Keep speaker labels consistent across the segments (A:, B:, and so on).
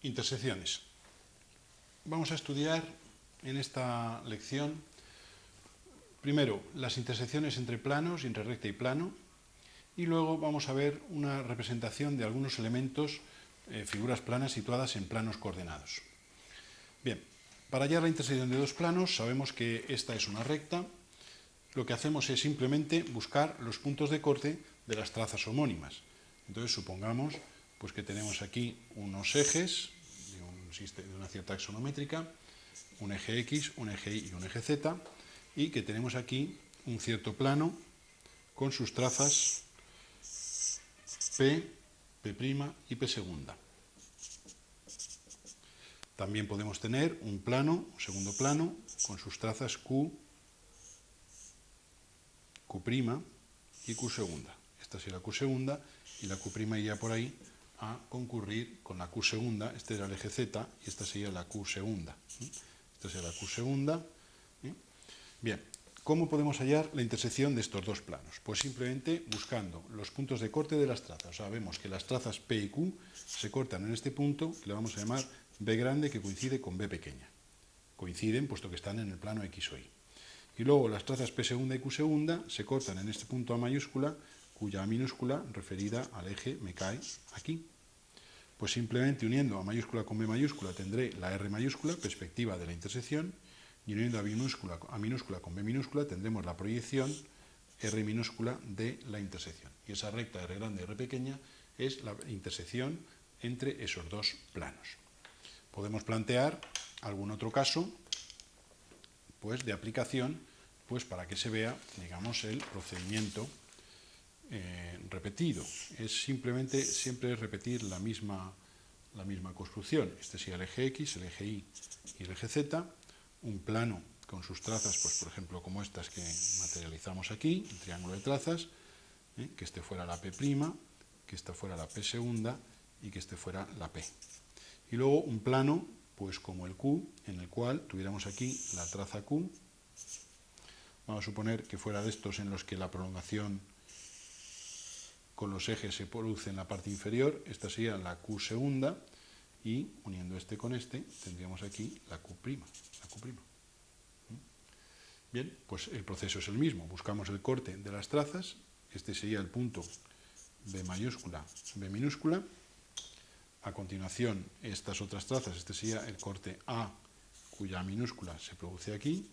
A: Intersecciones. Vamos a estudiar en esta lección, primero, las intersecciones entre planos, entre recta y plano, y luego vamos a ver una representación de algunos elementos, figuras planas situadas en planos coordenados. Bien, para hallar la intersección de dos planos, sabemos que esta es una recta. Lo que hacemos es simplemente buscar los puntos de corte de las trazas homónimas. Entonces, supongamos pues, que tenemos aquí unos ejes de una cierta axonométrica, un eje X, un eje Y y un eje Z, y que tenemos aquí un cierto plano con sus trazas P, P' y P segunda. También podemos tener un plano, un segundo plano, con sus trazas Q, Q' y Q segunda. Esta sería la Q segunda y la Q' iría por ahí a concurrir con la Q segunda. Este era el eje Z y esta sería la Q segunda. Esta sería la Q segunda. Bien, ¿cómo podemos hallar la intersección de estos dos planos? Pues simplemente buscando los puntos de corte de las trazas. O sea, vemos que las trazas P y Q se cortan en este punto, que le vamos a llamar B grande, que coincide con B pequeña. Coinciden puesto que están en el plano X o Y. Y luego las trazas P segunda y Q segunda se cortan en este punto A mayúscula, cuya A minúscula, referida al eje, me cae aquí. Pues simplemente uniendo A mayúscula con B mayúscula tendré la R mayúscula, perspectiva de la intersección, y uniendo A minúscula con B minúscula tendremos la proyección R minúscula de la intersección. Y esa recta R grande y R pequeña es la intersección entre esos dos planos. Podemos plantear algún otro caso pues, de aplicación pues, para que se vea, digamos, el procedimiento repetido. Es simplemente siempre repetir la misma construcción. Este sería el eje X, el eje Y y el eje Z, un plano con sus trazas, pues por ejemplo como estas que materializamos aquí, un triángulo de trazas, que este fuera la P', que esta fuera la P segunda y que este fuera la P. Y luego un plano, pues como el Q, en el cual tuviéramos aquí la traza Q. Vamos a suponer que fuera de estos en los que la prolongación con los ejes se produce en la parte inferior. Esta sería la Q segunda y uniendo este con este tendríamos aquí la Q'. Bien, pues el proceso es el mismo. Buscamos el corte de las trazas. Este sería el punto B mayúscula, B minúscula. A continuación, estas otras trazas, este sería el corte A, cuya A minúscula se produce aquí.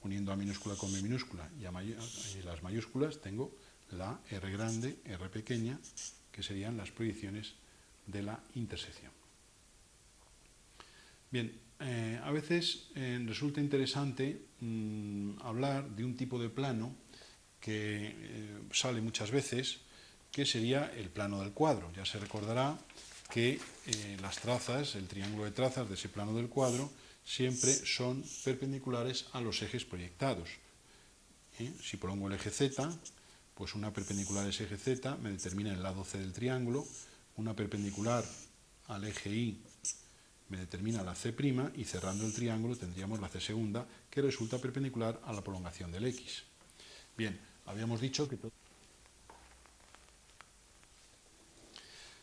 A: Uniendo A minúscula con B minúscula y las mayúsculas tengo la R grande, R pequeña, que serían las proyecciones de la intersección. Bien, a veces resulta interesante hablar de un tipo de plano que sale muchas veces, que sería el plano del cuadro. Ya se recordará que las trazas, el triángulo de trazas de ese plano del cuadro, siempre son perpendiculares a los ejes proyectados. Si prolongo el eje Z, pues una perpendicular a ese eje Z me determina el lado C del triángulo, una perpendicular al eje Y me determina la C' y cerrando el triángulo tendríamos la C segunda, que resulta perpendicular a la prolongación del X. Bien, habíamos dicho que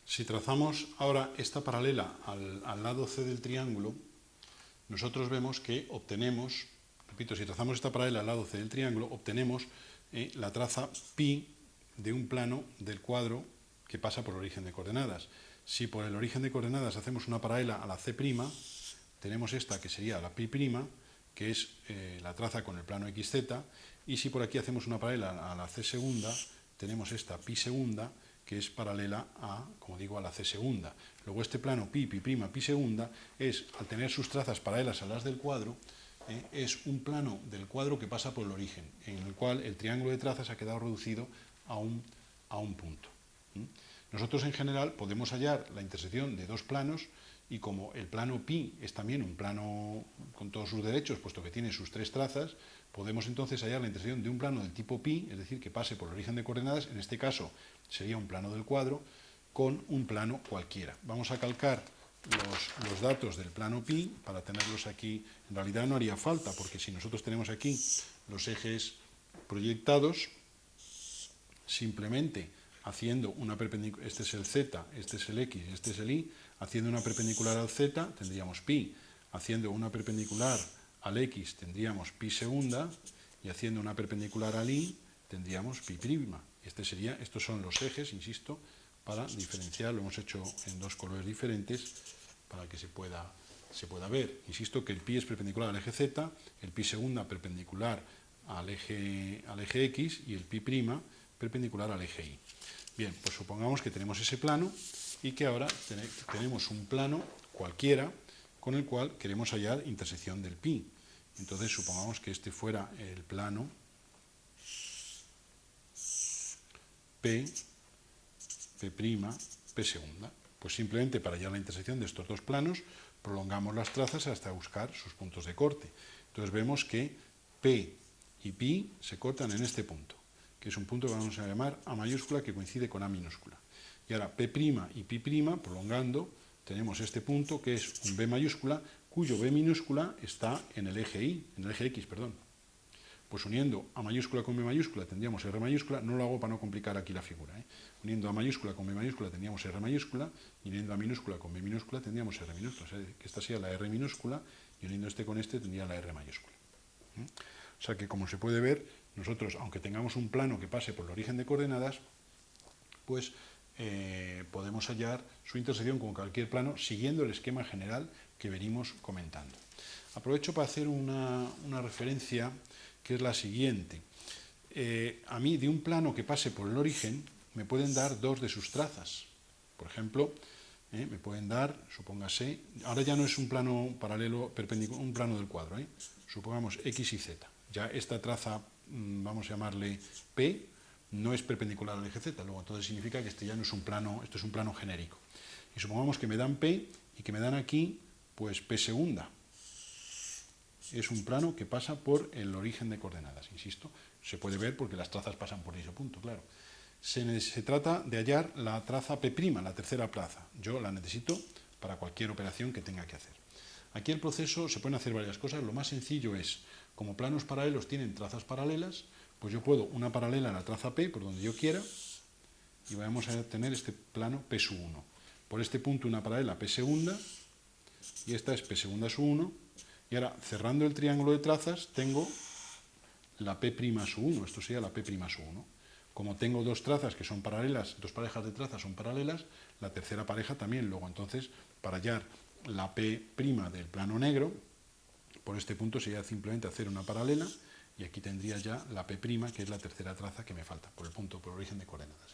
A: si trazamos ahora esta paralela al lado C del triángulo, nosotros vemos que obtenemos, repito, si trazamos esta paralela al lado C del triángulo, obtenemos la traza pi de un plano del cuadro que pasa por el origen de coordenadas. Si por el origen de coordenadas hacemos una paralela a la C', tenemos esta que sería la pi', que es la traza con el plano XZ, y si por aquí hacemos una paralela a la C segunda, tenemos esta pi segunda, que es paralela a, como digo, a la C segunda. Luego este plano pi', pi segunda, es, al tener sus trazas paralelas a las del cuadro, es un plano del cuadro que pasa por el origen, en el cual el triángulo de trazas ha quedado reducido a un punto. Nosotros en general podemos hallar la intersección de dos planos y como el plano pi es también un plano con todos sus derechos, puesto que tiene sus tres trazas, podemos entonces hallar la intersección de un plano del tipo pi, es decir, que pase por el origen de coordenadas, en este caso sería un plano del cuadro, con un plano cualquiera. Vamos a calcar los datos del plano pi para tenerlos aquí. En realidad no haría falta, porque si nosotros tenemos aquí los ejes proyectados, simplemente haciendo una perpendicular, este es el z, este es el x, este es el y, haciendo una perpendicular al z tendríamos pi, haciendo una perpendicular al x tendríamos pi segunda, y haciendo una perpendicular al y tendríamos pi prima. Estos son los ejes, insisto, para diferenciar, lo hemos hecho en dos colores diferentes para que se pueda ver. Insisto que el pi es perpendicular al eje z, el pi segunda perpendicular al eje x y el pi prima perpendicular al eje y. Bien, pues supongamos que tenemos ese plano y que ahora tenemos un plano cualquiera con el cual queremos hallar intersección del pi. Entonces supongamos que este fuera el plano P, P', P segunda. Pues simplemente para hallar la intersección de estos dos planos prolongamos las trazas hasta buscar sus puntos de corte. Entonces vemos que P y pi se cortan en este punto, que es un punto que vamos a llamar A mayúscula, que coincide con A minúscula. Y ahora P' y pi', prolongando, tenemos este punto que es un B mayúscula, cuyo B minúscula está en el eje y, en el eje x, perdón. Pues uniendo A mayúscula con B mayúscula tendríamos R mayúscula, no lo hago para no complicar aquí la figura, Uniendo A mayúscula con B mayúscula tendríamos R mayúscula, y uniendo A minúscula con B minúscula tendríamos R minúscula, o sea, que esta sea la R minúscula, y uniendo este con este tendría la R mayúscula. O sea que, como se puede ver, nosotros, aunque tengamos un plano que pase por el origen de coordenadas, pues podemos hallar su intersección con cualquier plano siguiendo el esquema general que venimos comentando. Aprovecho para hacer una referencia que es la siguiente. A mí, de un plano que pase por el origen, me pueden dar dos de sus trazas. Por ejemplo, me pueden dar, supóngase, ahora ya no es un plano paralelo, perpendicular, un plano del cuadro, supongamos x y z. Ya esta traza, vamos a llamarle P, no es perpendicular al eje z, luego entonces significa que este ya no es un plano, esto es un plano genérico. Y supongamos que me dan P y que me dan aquí, pues P segunda. Es un plano que pasa por el origen de coordenadas, insisto. Se puede ver porque las trazas pasan por ese punto, claro. Se trata de hallar la traza P', la tercera traza. Yo la necesito para cualquier operación que tenga que hacer. Aquí el proceso se pueden hacer varias cosas. Lo más sencillo es, como planos paralelos tienen trazas paralelas, pues yo puedo una paralela a la traza P por donde yo quiera y vamos a tener este plano P'1. Por este punto una paralela P segunda y esta es P segunda su 1. Y ahora, cerrando el triángulo de trazas, tengo la P' su 1. Esto sería la P' su 1. Como tengo dos trazas que son paralelas, dos parejas de trazas son paralelas, la tercera pareja también. Luego, entonces, para hallar la P' del plano negro, por este punto sería simplemente hacer una paralela y aquí tendría ya la P', que es la tercera traza que me falta, por el punto, por el origen de coordenadas.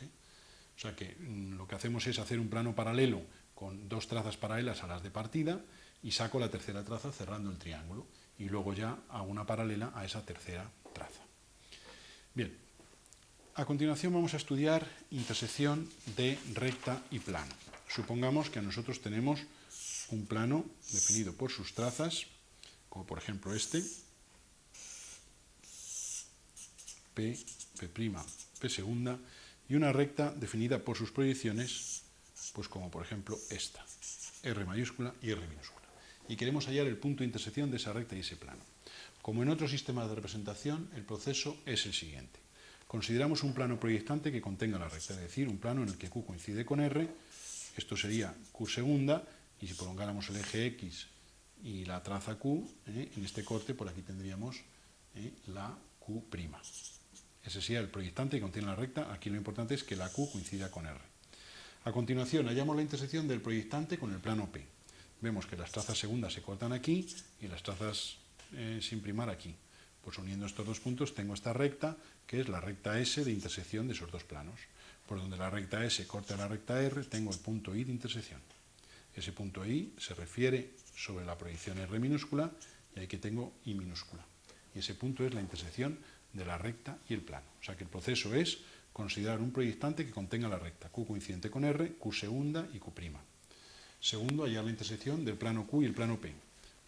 A: O sea que lo que hacemos es hacer un plano paralelo con dos trazas paralelas a las de partida y saco la tercera traza cerrando el triángulo y luego ya hago una paralela a esa tercera traza. Bien, a continuación vamos a estudiar intersección de recta y plano. Supongamos que nosotros tenemos un plano definido por sus trazas, como por ejemplo este, P, P', P segunda, y una recta definida por sus proyecciones, pues como por ejemplo esta, R mayúscula y R minúscula. Y queremos hallar el punto de intersección de esa recta y ese plano. Como en otros sistemas de representación, el proceso es el siguiente. Consideramos un plano proyectante que contenga la recta, es decir, un plano en el que Q coincide con R, esto sería Q segunda, y si prolongáramos el eje X y la traza Q, en este corte por aquí tendríamos la Q'. Ese sería el proyectante que contiene la recta. Aquí lo importante es que la Q coincida con R. A continuación, hallamos la intersección del proyectante con el plano P. Vemos que las trazas segundas se cortan aquí y las trazas sin primar aquí. Pues uniendo estos dos puntos tengo esta recta, que es la recta S de intersección de esos dos planos. Por donde la recta S corta la recta R, tengo el punto I de intersección. Ese punto I se refiere sobre la proyección R minúscula y aquí tengo I minúscula. Y ese punto es la intersección de la recta y el plano. O sea que el proceso es considerar un proyectante que contenga la recta Q coincidente con R, Q segunda y Q'. Segundo, hallar la intersección del plano Q y el plano P.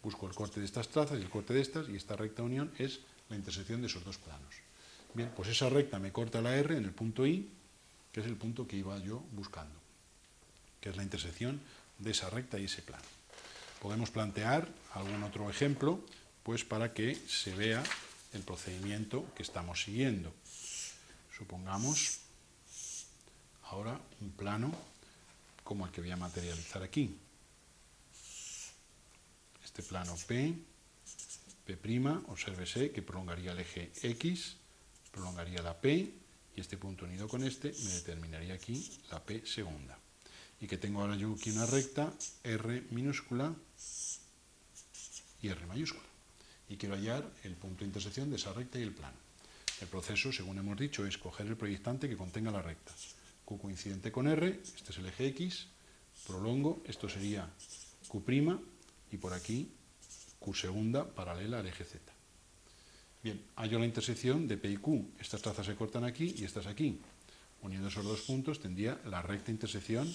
A: Busco el corte de estas trazas y el corte de estas, y esta recta unión es la intersección de esos dos planos. Bien, pues esa recta me corta la R en el punto I, que es el punto que iba yo buscando, que es la intersección de esa recta y ese plano. Podemos plantear algún otro ejemplo, pues para que se vea el procedimiento que estamos siguiendo. Supongamos ahora un plano como el que voy a materializar aquí. Este plano P', obsérvese que prolongaría el eje X, prolongaría la P, y este punto unido con este me determinaría aquí la P segunda. Y que tengo ahora yo aquí una recta R minúscula y R mayúscula. Y quiero hallar el punto de intersección de esa recta y el plano. El proceso, según hemos dicho, es coger el proyectante que contenga la recta. Q coincidente con R, este es el eje X, prolongo, esto sería Q', y por aquí Q segunda paralela al eje Z. Bien, hallo la intersección de P y Q. Estas trazas se cortan aquí y estas aquí. Uniendo esos dos puntos tendría la recta intersección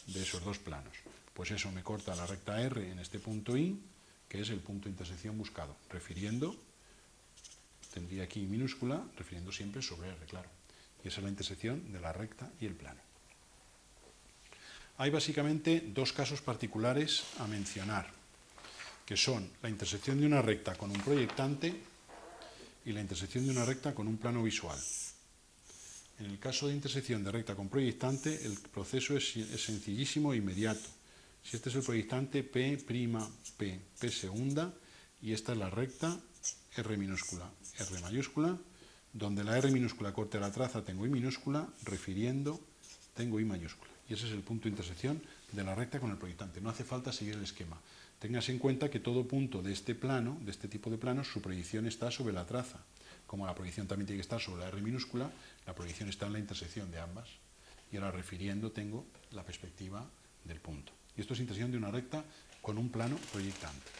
A: de esos dos planos. Pues eso me corta la recta R en este punto I, que es el punto de intersección buscado, refiriendo, tendría aquí I minúscula, refiriendo siempre sobre R, claro. Y esa es la intersección de la recta y el plano. Hay básicamente dos casos particulares a mencionar, que son la intersección de una recta con un proyectante y la intersección de una recta con un plano visual. En el caso de intersección de recta con proyectante, el proceso es sencillísimo e inmediato. Si este es el proyectante P', P segunda, y esta es la recta R minúscula, R mayúscula, donde la R minúscula corte la traza tengo I minúscula, refiriendo tengo I mayúscula. Y ese es el punto de intersección de la recta con el proyectante. No hace falta seguir el esquema. Téngase en cuenta que todo punto de este plano, de este tipo de planos, su proyección está sobre la traza. Como la proyección también tiene que estar sobre la R minúscula, la proyección está en la intersección de ambas. Y ahora refiriendo tengo la perspectiva del punto. Y esto es intersección de una recta con un plano proyectante.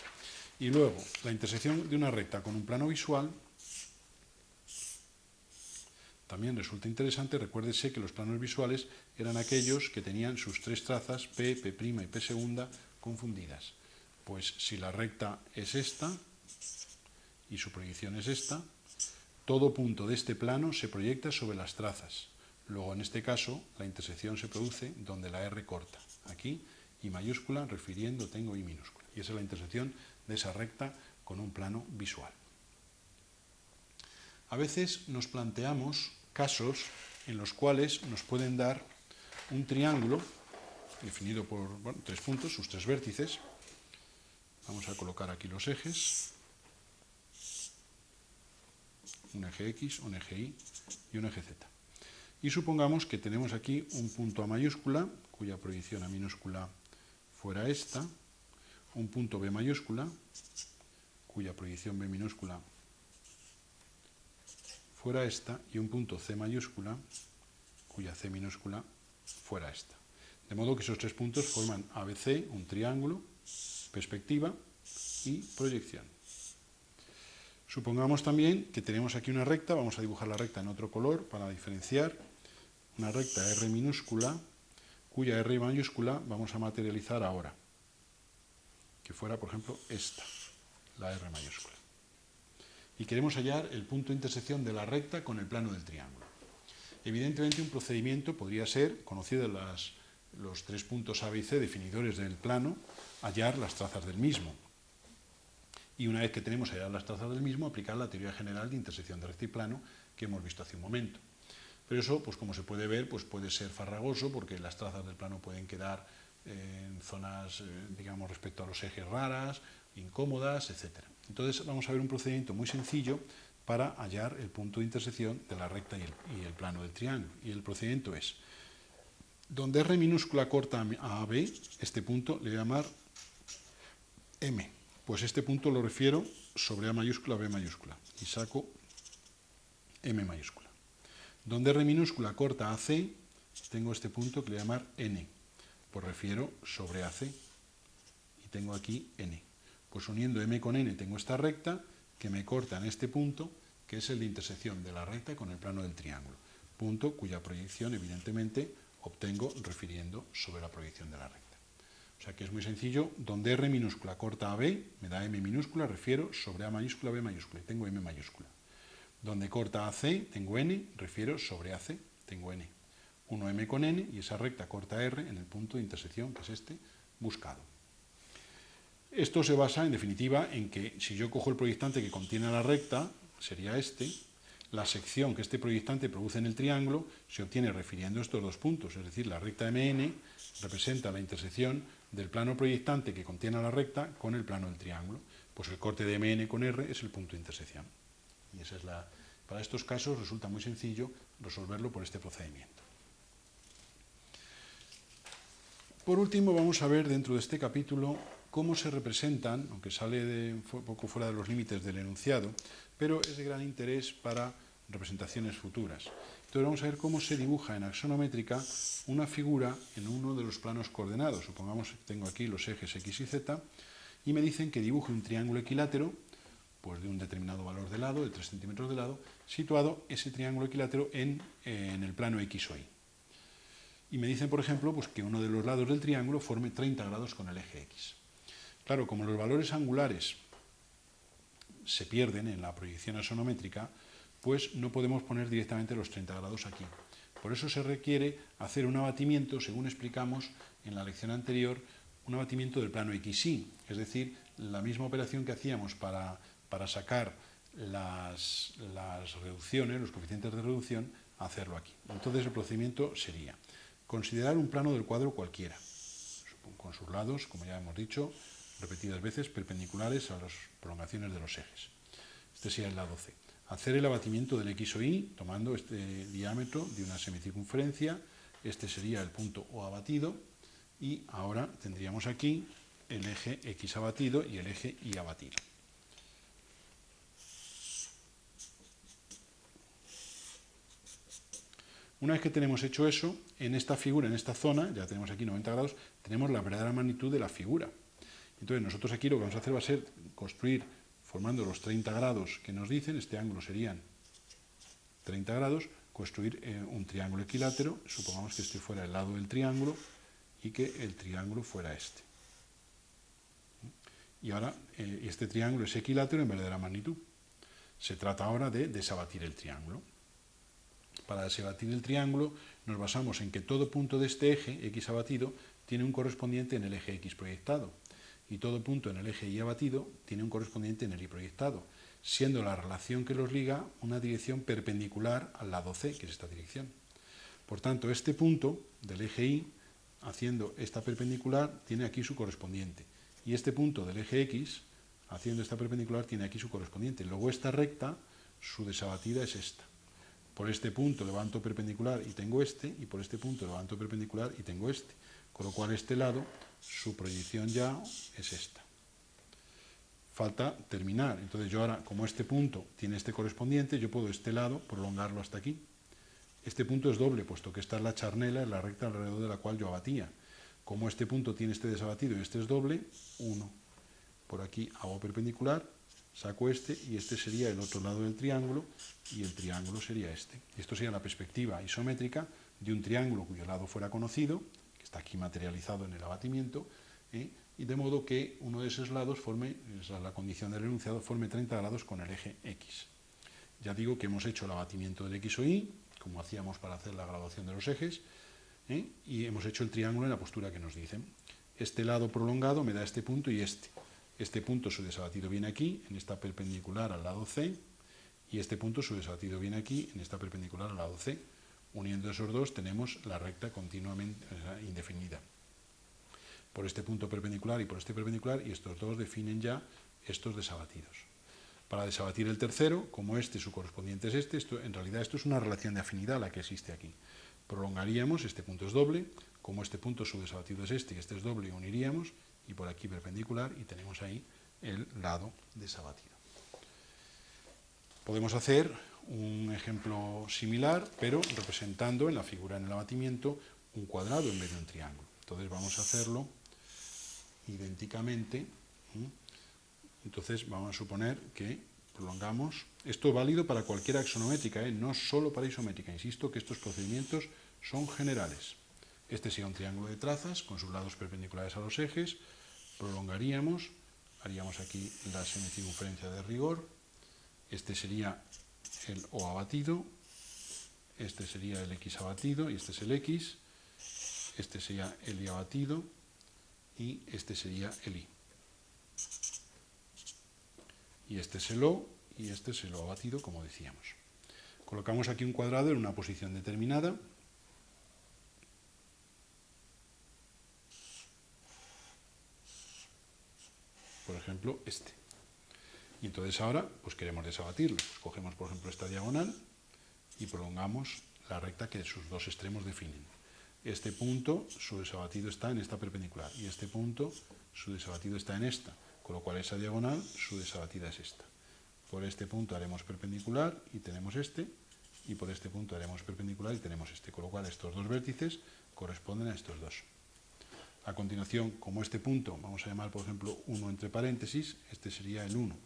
A: Y luego, la intersección de una recta con un plano visual también resulta interesante. Recuérdese que los planos visuales eran aquellos que tenían sus tres trazas, P', P' y P segunda, confundidas. Pues si la recta es esta y su proyección es esta, todo punto de este plano se proyecta sobre las trazas. Luego, en este caso, la intersección se produce donde la R corta. Aquí, I mayúscula, refiriendo tengo I minúscula. Y esa es la intersección de esa recta con un plano visual. A veces nos planteamos casos en los cuales nos pueden dar un triángulo definido por tres puntos, sus tres vértices. Vamos a colocar aquí los ejes. Un eje X, un eje Y y un eje Z. Y supongamos que tenemos aquí un punto A mayúscula, cuya proyección A minúscula fuera esta, un punto B mayúscula, cuya proyección B minúscula fuera esta, y un punto C mayúscula, cuya C minúscula fuera esta. De modo que esos tres puntos forman ABC, un triángulo, perspectiva y proyección. Supongamos también que tenemos aquí una recta, vamos a dibujar la recta en otro color para diferenciar, una recta R minúscula, cuya R mayúscula vamos a materializar ahora, que fuera, por ejemplo, esta, la R mayúscula. Y queremos hallar el punto de intersección de la recta con el plano del triángulo. Evidentemente, un procedimiento podría ser, conocidos los tres puntos A, B y C definidores del plano, hallar las trazas del mismo. Y una vez que tenemos halladas las trazas del mismo, aplicar la teoría general de intersección de recta y plano que hemos visto hace un momento. Pero eso, pues como se puede ver, pues puede ser farragoso, porque las trazas del plano pueden quedar en zonas, digamos, respecto a los ejes raras, incómodas, etc. Entonces vamos a ver un procedimiento muy sencillo para hallar el punto de intersección de la recta y el plano del triángulo. Y el procedimiento es, donde R minúscula corta a AB, este punto le voy a llamar M. Pues este punto lo refiero sobre A mayúscula, B mayúscula, y saco M mayúscula. Donde R minúscula corta a C, tengo este punto que le voy a llamar N. Pues refiero sobre AC, y tengo aquí N. Pues uniendo M con N tengo esta recta que me corta en este punto, que es el de intersección de la recta con el plano del triángulo. Punto cuya proyección, evidentemente, obtengo refiriendo sobre la proyección de la recta. O sea que es muy sencillo, donde R minúscula corta a B, me da M minúscula, refiero sobre A mayúscula, B mayúscula, y tengo M mayúscula. Donde corta a C, tengo N, refiero sobre AC, tengo N. Uno M con N, y esa recta corta R en el punto de intersección, que es este, buscado. Esto se basa, en definitiva, en que si yo cojo el proyectante que contiene la recta, sería este, la sección que este proyectante produce en el triángulo se obtiene refiriendo estos dos puntos, es decir, la recta MN representa la intersección del plano proyectante que contiene a la recta con el plano del triángulo. Pues el corte de MN con R es el punto de intersección. Y esa es para estos casos resulta muy sencillo resolverlo por este procedimiento. Por último, vamos a ver dentro de este capítulo cómo se representan, aunque sale un poco fuera de los límites del enunciado, pero es de gran interés para representaciones futuras. Entonces vamos a ver cómo se dibuja en axonométrica una figura en uno de los planos coordenados. Supongamos que tengo aquí los ejes X y Z y me dicen que dibuje un triángulo equilátero, pues de un determinado valor de lado, de 3 centímetros de lado, situado ese triángulo equilátero en el plano X o Y. Y me dicen, por ejemplo, pues que uno de los lados del triángulo forme 30 grados con el eje X. Claro, como los valores angulares se pierden en la proyección axonométrica, pues no podemos poner directamente los 30 grados aquí. Por eso se requiere hacer un abatimiento, según explicamos en la lección anterior, un abatimiento del plano XY, es decir, la misma operación que hacíamos para sacar las reducciones, los coeficientes de reducción, hacerlo aquí. Entonces el procedimiento sería considerar un plano del cuadro cualquiera, con sus lados, como ya hemos dicho, repetidas veces, perpendiculares a las prolongaciones de los ejes. Este sería el lado C. Hacer el abatimiento del X o Y, tomando este diámetro de una semicircunferencia, este sería el punto O abatido, y ahora tendríamos aquí el eje X abatido y el eje Y abatido. Una vez que tenemos hecho eso, en esta figura, en esta zona, ya tenemos aquí 90 grados, tenemos la verdadera magnitud de la figura. Entonces nosotros aquí lo que vamos a hacer va a ser construir, formando los 30 grados que nos dicen, este ángulo serían 30 grados, construir un triángulo equilátero, supongamos que este fuera el lado del triángulo y que el triángulo fuera este. Y ahora este triángulo es equilátero en verdadera magnitud. Se trata ahora de desabatir el triángulo. Para desabatir el triángulo nos basamos en que todo punto de este eje X abatido tiene un correspondiente en el eje X proyectado y todo punto en el eje Y abatido tiene un correspondiente en el Y proyectado, siendo la relación que los liga una dirección perpendicular al lado C, que es esta dirección. Por tanto, este punto del eje Y, haciendo esta perpendicular, tiene aquí su correspondiente, y este punto del eje X, haciendo esta perpendicular, tiene aquí su correspondiente. Luego esta recta, su desabatida es esta. Por este punto levanto perpendicular y tengo este, y por este punto levanto perpendicular y tengo este. Con lo cual este lado, su proyección ya es esta. Falta terminar. Entonces yo ahora, como este punto tiene este correspondiente, yo puedo este lado prolongarlo hasta aquí. Este punto es doble, puesto que esta es la charnela, es la recta alrededor de la cual yo abatía. Como este punto tiene este desabatido y este es doble, 1. Por aquí hago perpendicular, saco este y este sería el otro lado del triángulo y el triángulo sería este. Y esto sería la perspectiva isométrica de un triángulo cuyo lado fuera conocido, que está aquí materializado en el abatimiento, y de modo que uno de esos lados forme, esa es la condición del enunciado, forme 30 grados con el eje X. Ya digo que hemos hecho el abatimiento del X o Y, como hacíamos para hacer la graduación de los ejes, y hemos hecho el triángulo en la postura que nos dicen. Este lado prolongado me da este punto y este. Este punto su desabatido viene aquí, en esta perpendicular al lado C, y este punto su desabatido viene aquí, en esta perpendicular al lado C. Uniendo esos dos tenemos la recta continuamente indefinida. Por este punto perpendicular y por este perpendicular, y estos dos definen ya estos desabatidos. Para desabatir el tercero, como este su correspondiente es este, en realidad esto es una relación de afinidad la que existe aquí. Prolongaríamos, este punto es doble, como este punto su desabatido es este y este es doble, uniríamos, y por aquí perpendicular, y tenemos ahí el lado desabatido. Podemos hacer un ejemplo similar, pero representando en la figura en el abatimiento un cuadrado en vez de un triángulo. Entonces vamos a hacerlo idénticamente. Entonces vamos a suponer que prolongamos. Esto es válido para cualquier axonométrica, no solo para isométrica. Insisto que estos procedimientos son generales. Este sería un triángulo de trazas con sus lados perpendiculares a los ejes. Prolongaríamos, haríamos aquí la semicircunferencia de rigor. Este sería el O abatido, este sería el X abatido y este es el X. Este sería el Y abatido y este sería el Y. Y este es el O y este es el O abatido, como decíamos. Colocamos aquí un cuadrado en una posición determinada. Por ejemplo, este. Y entonces ahora, pues queremos desabatirlo. Pues cogemos, por ejemplo, esta diagonal y prolongamos la recta que sus dos extremos definen. Este punto, su desabatido está en esta perpendicular, y este punto, su desabatido está en esta, con lo cual esa diagonal, su desabatida es esta. Por este punto haremos perpendicular y tenemos este, y por este punto haremos perpendicular y tenemos este, con lo cual estos dos vértices corresponden a estos dos. A continuación, como este punto, vamos a llamar, por ejemplo, 1 entre paréntesis, este sería el 1.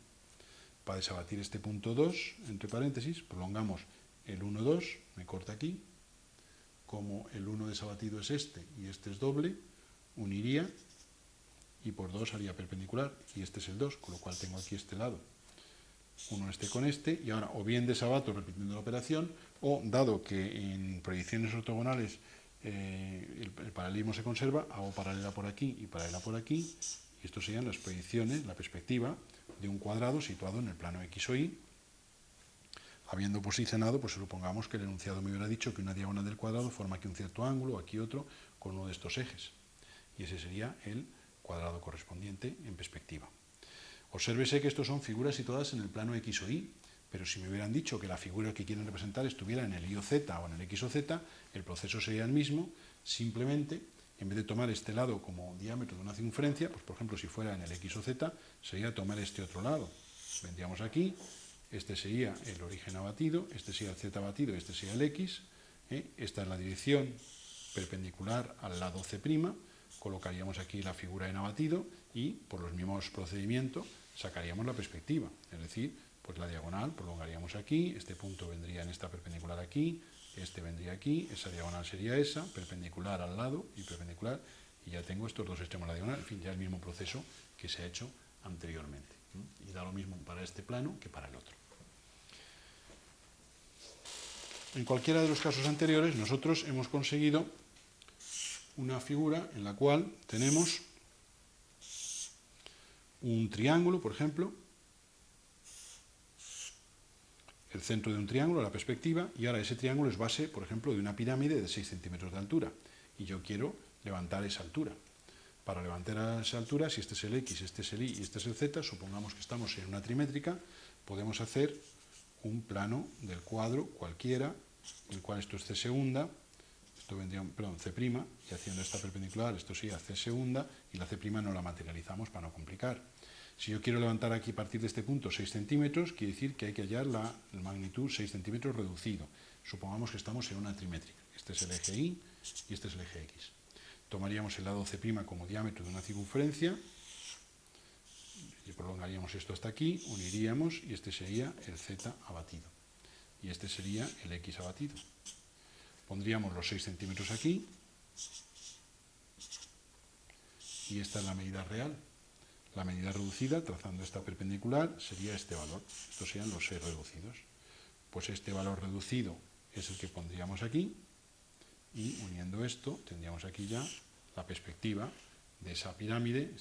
A: Para desabatir este punto 2, entre paréntesis, prolongamos el 1, 2, me corta aquí. Como el 1 desabatido es este y este es doble, uniría y por 2 haría perpendicular, y este es el 2, con lo cual tengo aquí este lado. Uno este con este, y ahora o bien desabato repitiendo la operación, o dado que en proyecciones ortogonales el paralelismo se conserva, hago paralela por aquí y paralela por aquí, y estos serían las proyecciones, la perspectiva de un cuadrado situado en el plano X o Y. Habiendo posicionado, pues supongamos que el enunciado me hubiera dicho que una diagonal del cuadrado forma aquí un cierto ángulo, aquí otro, con uno de estos ejes. Y ese sería el cuadrado correspondiente en perspectiva. Obsérvese que estos son figuras situadas en el plano X o Y, pero si me hubieran dicho que la figura que quieren representar estuviera en el Y o Z o en el X o Z, el proceso sería el mismo, simplemente, en vez de tomar este lado como diámetro de una circunferencia, pues por ejemplo, si fuera en el X o Z, sería tomar este otro lado. Vendríamos aquí. Este sería el origen abatido, este sería el z abatido, este sería el x. Esta es la dirección perpendicular al lado c'. Colocaríamos aquí la figura en abatido y, por los mismos procedimientos, sacaríamos la perspectiva. Es decir, pues la diagonal prolongaríamos aquí, este punto vendría en esta perpendicular aquí, este vendría aquí, esa diagonal sería esa, perpendicular al lado y perpendicular, y ya tengo estos dos extremos de la diagonal. En fin, ya el mismo proceso que se ha hecho anteriormente. Y da lo mismo para este plano que para el otro. En cualquiera de los casos anteriores, nosotros hemos conseguido una figura en la cual tenemos un triángulo, por ejemplo, el centro de un triángulo, la perspectiva, y ahora ese triángulo es base, por ejemplo, de una pirámide de 6 centímetros de altura, y yo quiero levantar esa altura. Para levantar esa altura, si este es el X, este es el Y y este es el Z, supongamos que estamos en una trimétrica, podemos hacer un plano del cuadro cualquiera, en el cual esto es C segunda, esto vendría, perdón, C', y haciendo esta perpendicular, esto sería C segunda, y la C' no la materializamos para no complicar. Si yo quiero levantar aquí a partir de este punto 6 centímetros, quiere decir que hay que hallar la magnitud 6 centímetros reducido. Supongamos que estamos en una trimétrica. Este es el eje Y y este es el eje X. Tomaríamos el lado C' como diámetro de una circunferencia, y prolongaríamos esto hasta aquí, uniríamos, y este sería el Z abatido. Y este sería el X abatido. Pondríamos los 6 centímetros aquí, y esta es la medida real. La medida reducida, trazando esta perpendicular, sería este valor. Estos serían los 6 reducidos. Pues este valor reducido es el que pondríamos aquí, y uniendo esto, tendríamos aquí ya la perspectiva de esa pirámide,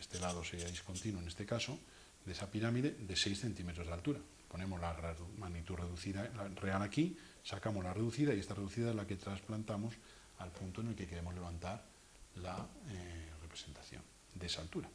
A: este lado sería discontinuo en este caso, de esa pirámide de 6 centímetros de altura. Ponemos la magnitud reducida real aquí, sacamos la reducida, y esta reducida es la que trasplantamos al punto en el que queremos levantar la representación de esa altura.